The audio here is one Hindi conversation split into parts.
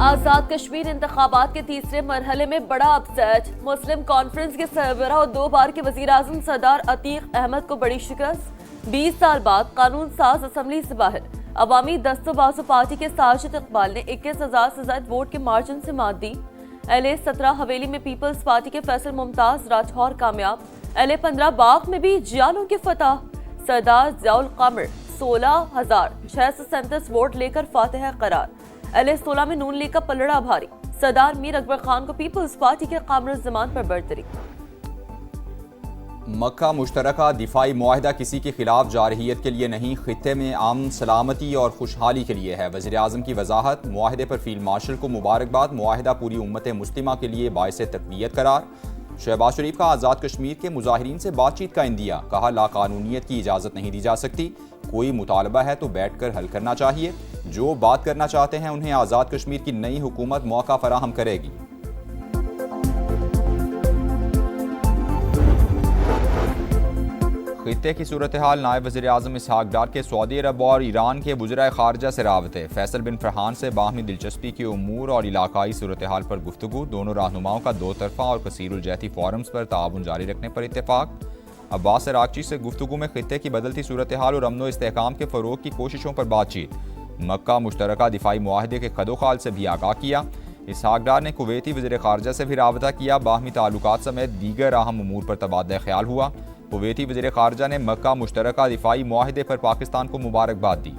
आजाद कश्मीर इंतखाबात के तीसरे मरहले में बड़ा अपसेट। मुस्लिम कॉन्फ्रेंस के सरबराह और 2 बार के वजीर आजम सरदार अतीक अहमद को बड़ी शिकस्त। 20 साल बाद कानून साज असम्बली से बाहर। अवामी दस्तो बाजू पार्टी के साजिद इकबाल ने 21,000 से ज्यादा वोट के मार्जिन से मात दी। LA 17 हवेली में पीपल्स पार्टी के फैसल मुमताज राठौर कामयाब। LA 15 बाग में भी जियालों की फतह। सरदार ज़ियाउल कमर 16,637 वोट लेकर फातिह करार। LA 16 में नून लीग का पलड़ा भारी। सरदार मीर अकबर खान को पीपल्स पार्टी के कामर ज़मान पर बरतरी। मक्का मुश्तरका दिफाई मुआहिदा किसी के खिलाफ जारहियत के लिए नहीं, खित्ते में अमन सलामती और खुशहाली के लिए है। वज़ीर आज़म की वजाहत। मुआहिदे पर फील्ड मार्शल को मुबारकबाद। मुआहिदा पूरी उम्मत मुस्लिमा के लिए बाइसे तक़वियत करार। शहबाज शरीफ का आज़ाद कश्मीर के मुजाहिरीन से बातचीत का इंदिया। कहा लाकानूनियत की इजाज़त नहीं दी जा सकती, कोई मुतालबा है तो बैठ कर हल करना चाहिए। जो बात करना चाहते हैं उन्हें आज़ाद कश्मीर की नई हुकूमत मौका फराहम करेगी। खित्ते की सूरत हाल। नायब वज़ीर आज़म इसहाक डार के सऊदी अरब और ईरान के वज़ीर ख़ारजा से राबते। फैसल बिन फरहान से बाहमी दिलचस्पी के उमूर और इलाकाई सूरत हाल पर गुफ्तगू। दोनों रहनुमाओं का 2 तरफ़ा और कसीरुलजहती फोरम्स पर ताउन जारी रखने पर इत्तेफाक। अब्बास अरागची से गुफ्तगू में खित्ते की बदलती सूरत हाल और अमन व इस्तेहकाम के फ़रोग़ की कोशिशों पर बातचीत। मक्का मुश्तरका दिफाई मुआहदे के कदोखाल से भी आगाह किया। इसहाक डार ने कुवैती वज़ीर ख़ारजा से भी राबता किया। बाहमी ताल्लुकात समेत दीगर अहम उमूर पर तबादला ख्याल हुआ। कुवैती वज़ीर ख़ारजा ने मक्का मुश्तरका दिफाई मुआहिदे पर पाकिस्तान को मुबारकबाद दी।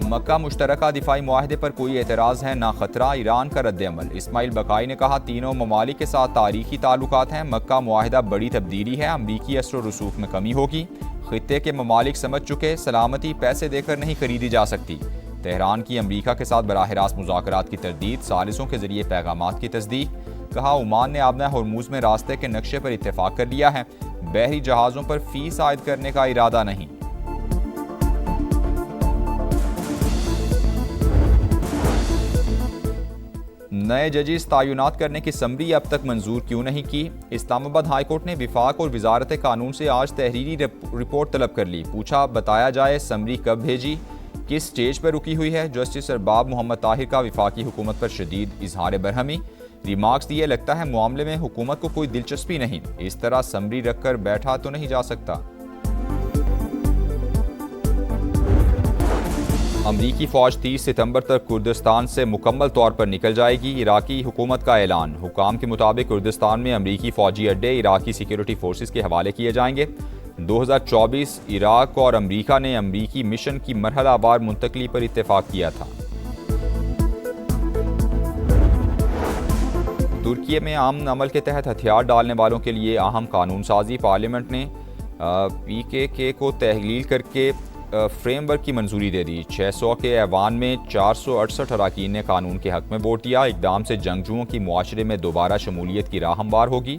मक्का मुश्तरका दिफाई मुआहिदे पर कोई एतराज़ है ना खतरा, ईरान का रद्द-ए-अमल। इस्माइल बकाई ने कहा तीनों ममालिक के साथ तारीखी ताल्लुकात हैं। मक्का मुआहिदा बड़ी तब्दीली है, अमरीकी असर व रसूख में कमी होगी। खित्ते के ममालिक समझ चुके सलामती पैसे देकर नहीं खरीदी जा सकती। तेहरान की अमरीका के साथ बराह रास्त मुज़ाकरात की तरदीद, सालिसों के जरिए पैगामात की तस्दीक। कहा ओमान ने आबना हरमुज़ में रास्ते के नक्शे पर इत्तेफाक कर लिया है, बहरी जहाज़ों पर फीस आयद करने का इरादा नहीं। नए जजेस तायुनात करने की समरी अब तक मंजूर क्यों नहीं की? इस्लामाबाद हाई कोर्ट ने विफाक और वजारत कानून से आज तहरीरी रिपोर्ट तलब कर ली। पूछा बताया जाए समरी कब भेजी, किस स्टेज पर रुकी हुई है। जस्टिस अरबाब मोहम्मद ताहिर का विफाकी हुकूमत पर शदीद इजहार बरहमी। रिमार्क्स दिए लगता है मामले में हुकूमत को कोई दिलचस्पी नहीं, इस तरह समरी रखकर बैठा तो नहीं जा सकता। अमरीकी फ़ौज 30 सितंबर तक कुर्दिस्तान से मुकम्मल तौर पर निकल जाएगी। इराकी हुकूमत का ऐलान। हुकाम के मुताबिक कुर्दिस्तान में अमरीकी फ़ौजी अड्डे इराकी सिक्योरिटी फोर्सेस के हवाले किए जाएंगे। 2024 इराक और अमरीका ने अमरीकी मिशन की मरहलावार मुंतकली पर इत्तेफाक किया था। तुर्की में अमन अमल के तहत हथियार डालने वालों के लिए अहम कानून साजी। पार्लियामेंट ने PKK को तहलील करके फ्रेमवर्क की मंजूरी दे दी। 600 के ऐवान में 468 अरकान ने कानून के हक में वोट दिया। इकदाम से जंगजुओं की मुआशरे में दोबारा शमूलियत की राह हमवार होगी।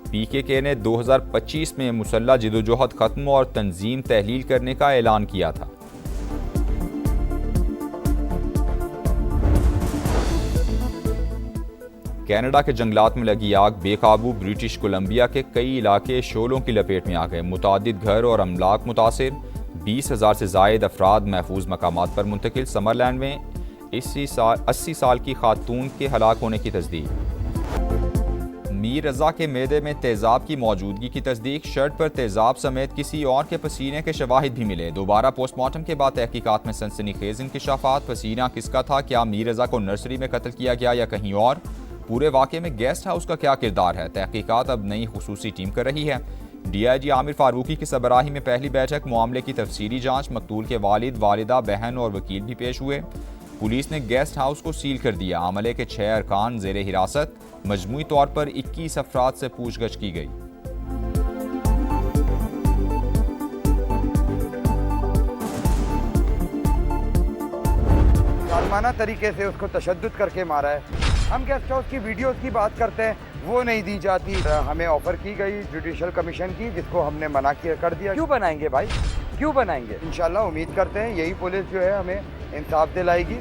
PKK ने 2025 में मुसल्ला जिदोजहद ख़त्म और तंजीम तहलील करने का ऐलान किया था। कनाडा के जंगलात में लगी आग बेकाबू। ब्रिटिश कोलंबिया के कई इलाके शोलों की लपेट में आ गए। मुतादिद घर और अमलाक मुतासिर। 20,000 से जायद अफराद महफूज मकामात पर मुंतकिल। समरलैंड में 80 साल की खातून के हलाक होने की तस्दीक। मीर रजा के मैदे में तेजाब की मौजूदगी की तस्दीक। शर्ट पर तेजाब समेत किसी और के पसीने के शवाहिद भी मिले। दोबारा पोस्टमार्टम के बाद तहकीकात में सनसनीखेज इंकशाफात। पसीना किसका था? क्या मीर रजा को नर्सरी में कत्ल किया गया या कहीं और? पूरे वाक़े में गेस्ट हाउस का क्या किरदार है? तहकीकात अब नई खुसूसी टीम कर रही है। DIG आमिर फारूकी की सबराही में पहली बैठक। मामले की तफसीली जांच। मकतूल के वालिद, वालिदा, बहन और वकील भी पेश हुए। पुलिस ने गेस्ट हाउस को सील कर दिया। अमले के 6 अरकान जेर हिरासत। मजमूई तौर पर 21 अफराद से पूछगछ की गई। जालिमाना तरीके से उसको तशद्दुद करके मारा है। हम गेस्ट हाउस की वीडियोस की बात करते हैं, वो नहीं दी जाती। हमें ऑफर की गई जुडिशल कमीशन की, जिसको हमने मना कर दिया। क्यों बनाएंगे भाई, क्यों बनाएंगे? इंशाल्लाह उम्मीद करते हैं यही पुलिस जो है हमें इंसाफ दिलाएगी।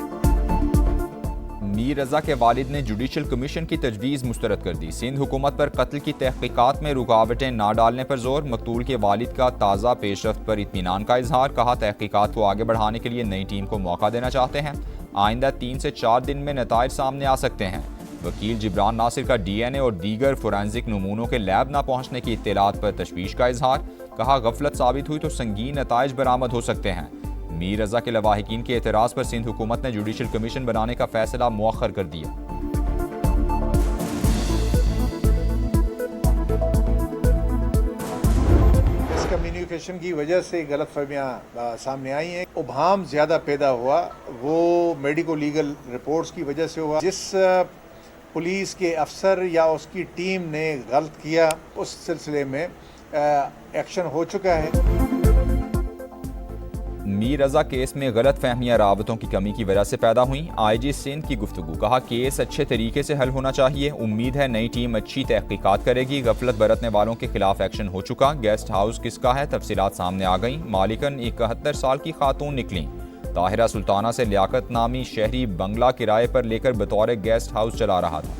मीर रजा के वालिद ने जुडिशल कमीशन की तजवीज़ मुस्तरद कर दी। सिंध हुकूमत पर कत्ल की तहकीकात में रुकावटें ना डालने पर जोर। मकतूल के वालिद का ताज़ा पेशरफ्त पर इत्मीनान का इजहार। कहा तहकीकात को आगे बढ़ाने के लिए नई टीम को मौका देना चाहते हैं। आइंदा 3 से 4 दिन में नताइज सामने आ सकते हैं। वकील जिब्रान नासिर का DNA और दीगर फोरेंसिक नमूनों के लैब ना पहुंचने की इत्तलात पर तशवीश का इजहार। कहा गफलत साबित हुई तो संगीन नताइज बरामद हो सकते हैं। मीर रजा के लवाहिकीन के एतराज़ पर सिंध हुकूमत ने जुडिशल कमीशन बनाने का फैसला मुअख्खर कर दिया। इस कम्युनिकेशन की वजह से गलत फहमियाँ सामने आई हैं। उभाम ज़्यादा पैदा हुआ वो मेडिको लीगल रिपोर्ट्स की वजह से हुआ। जिस पुलिस के अफसर या उसकी टीम ने गलत किया उस सिलसिले में एक्शन हो चुका है। मीर रजा केस में गलत फहमियाँ रावतों की कमी की वजह से पैदा हुई। IG सिंध की गुफ्तगू। कहा केस अच्छे तरीके से हल होना चाहिए। उम्मीद है नई टीम अच्छी तहकीकात करेगी। गफलत बरतने वालों के खिलाफ एक्शन हो चुका। गेस्ट हाउस किसका है तफसीलात सामने आ गई। मालिकन 71 साल की खातून निकली। ताहिरा सुल्ताना से लियाकत नामी शहरी बंगला किराए पर लेकर बतौर गेस्ट हाउस चला रहा था।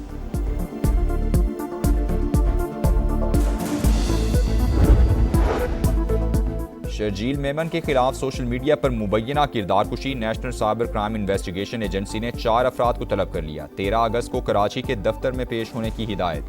शर्जील मेमन के खिलाफ सोशल मीडिया पर मुबैना किरदार कुशी। National cyber crime investigation agency ने 4 अफराद को तलब कर लिया। 13 अगस्त को कराची के दफ्तर में पेश होने की हिदायत।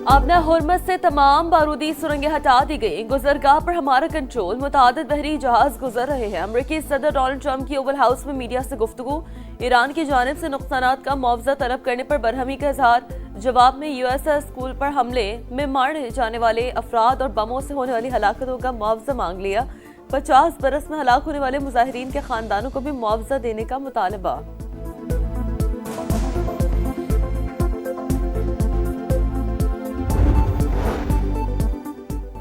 आबना हुरमत से तमाम बारूदी सुरंगें हटा दी गई। गुजरगाह पर हमारा कंट्रोल। मुतादिद बहरी जहाज गुजर रहे हैं। अमरीकी सदर डोनाल्ड ट्रंप की ओवल हाउस में मीडिया से गुफ्तगू। ईरान की जानिब से नुकसानात का मुआवजा तलब करने पर बरहमी का इजहार। जवाब में USS स्कूल पर हमले में मारे जाने वाले अफराद और बमों से होने वाली हलाकतों का मुआवजा मांग लिया। 50 बरस में हलाक होने वाले मुजाहिरीन के खानदानों को भी मुआवजा देने का मुतालबा।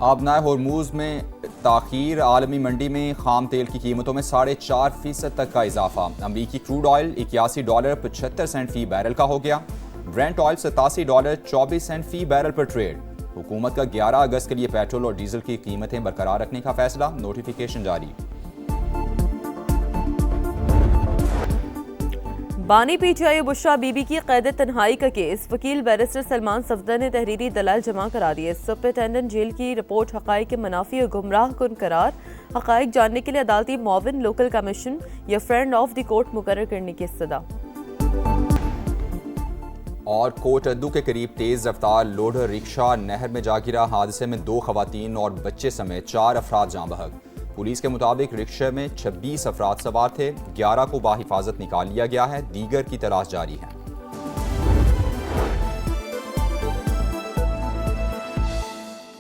आबनाए होर्मुज में ताखीर। आलमी मंडी में खाम तेल की कीमतों में 4.5% तक का इजाफा। अमरीकी क्रूड ऑयल $81.75 फी बैरल का हो गया। ब्रेंट ऑयल $87.24 फी बैरल पर ट्रेड। हुकूमत का 11 अगस्त के लिए पेट्रोल और डीजल की कीमतें बरकरार रखने का फैसला। नोटिफिकेशन जारी। बानी PTI बुशरा बीबी की कैद तन्हाई का केस। वकील बैरिस्टर सलमान सफदर ने तहरीरी दलाल जमा करा दिए। सुपरिटेंडेंट जेल की रिपोर्ट हकाइक के मुनाफी और गुमराह कुन करार। हकाइक जानने के लिए अदालती मुआविन लोकल कमीशन या फ्रेंड ऑफ द कोर्ट मुकर्रर करने की सदा। और कोटअद्दू के करीब तेज रफ्तार लोडर रिक्शा नहर में जा गिरा। हादसे में 2 खवातीन और बच्चे समेत 4 अफराद जाँ बहक। पुलिस के मुताबिक रिक्शे में 26 अफराद सवार थे। 11 को बाहिफाजत निकाल लिया गया है। दीगर की तलाश जारी है।